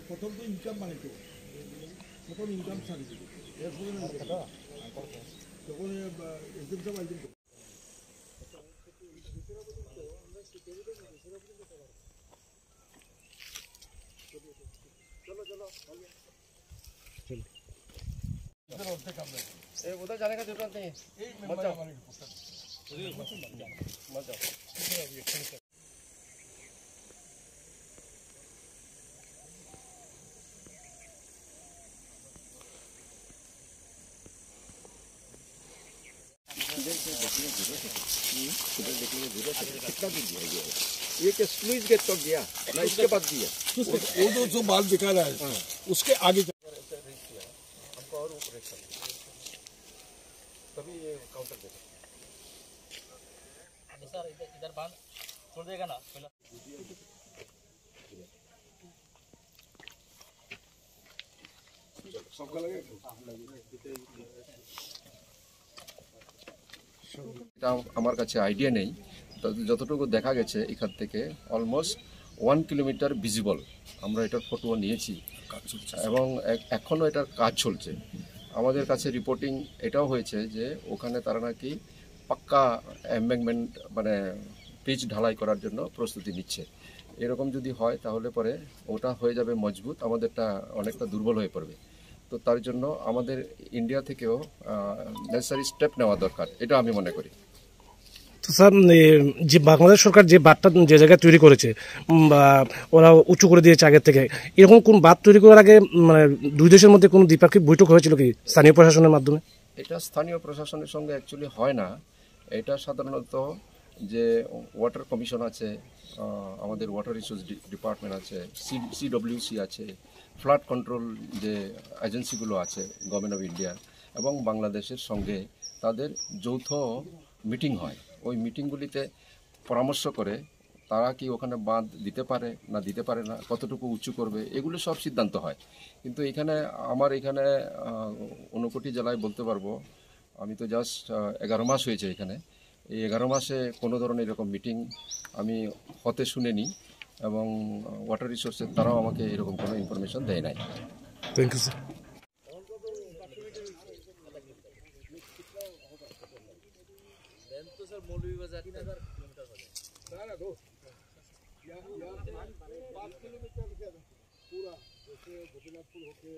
প্রথম তো ইনকাম বানাইতো, প্রথম ইনকাম সার্টিফিকেট এরপরে তখন এসডিএম সাহেব আইতেন। उधर जाने का जरूरत नहीं है, मत जाओ मत जाओ। कितना दिन दिया गया है? ये क्या स्लूइस गेट तक दिया ना, इसके बाद दिया? वो जो माल बिका रहा है उसके आगे हमको और ऊपर तभी ये काउंटर देगा सर। इधर बांध छोड़ देगा ना पहले। এটা আমার কাছে আইডিয়া নেই, যতটুকু দেখা গেছে এখান থেকে অলমোস্ট 1 কিলোমিটার ভিজিবল। আমরা এটার ফটো নিয়েছি এবং এখনও এটার কাজ চলছে। আমাদের কাছে রিপোর্টিং এটাও হয়েছে যে ওখানে তারা নাকি পাক্কা এমবেঙ্কমেন্ট মানে পিচ ঢালাই করার জন্য প্রস্তুতি নিচ্ছে। এরকম যদি হয় তাহলে পরে ওটা হয়ে যাবে মজবুত, আমাদেরটা অনেকটা দুর্বল হয়ে পড়বে। তো তার জন্য আমাদের ইন্ডিয়া থেকেও নেসেসারি স্টেপ নেওয়া দরকার, এটা আমি মনে করি। তো স্যার, যে বাংলাদেশ সরকার যে বাঁধটা যে জায়গায় তৈরি করেছে বা ওরা উঁচু করে দিয়েছে আগের থেকে, এরকম কোন বাঁধ তৈরি করার আগে মানে দুই দেশের মধ্যে কোনো দ্বিপাক্ষিক বৈঠক হয়েছিল কি স্থানীয় প্রশাসনের মাধ্যমে? এটা স্থানীয় প্রশাসনের সঙ্গে অ্যাকচুয়ালি হয় না। এটা সাধারণত যে ওয়াটার কমিশন আছে, আমাদের ওয়াটার রিসোর্স ডিপার্টমেন্ট আছে, সিডব্লিউসি আছে, ফ্লাড কন্ট্রোল যে এজেন্সিগুলো আছে গভর্নমেন্ট অফ ইন্ডিয়া এবং বাংলাদেশের সঙ্গে তাদের যৌথ মিটিং হয়। ওই মিটিংগুলিতে পরামর্শ করে তারা কি ওখানে বাঁধ দিতে পারে না দিতে পারে না, কতটুকু উঁচু করবে, এগুলো সব সিদ্ধান্ত হয়। কিন্তু এখানে আমার এখানে 59 জেলায় বলতে পারবো, আমি তো জাস্ট 11 মাস হয়েছে এখানে। এই 11 মাসে কোনো ধরনের এরকম মিটিং আমি হতে শুনিনি এবং ওয়াটার রিসোর্সের তারাও আমাকে এরকম কোনো ইনফরমেশন দেয় নাই। Thank you sir. तो सर मौलवीबाजार 3,000 किलोमीटर हो जाए। 5 किलोमीटर पूरा जैसे गोपीनाथपुर होके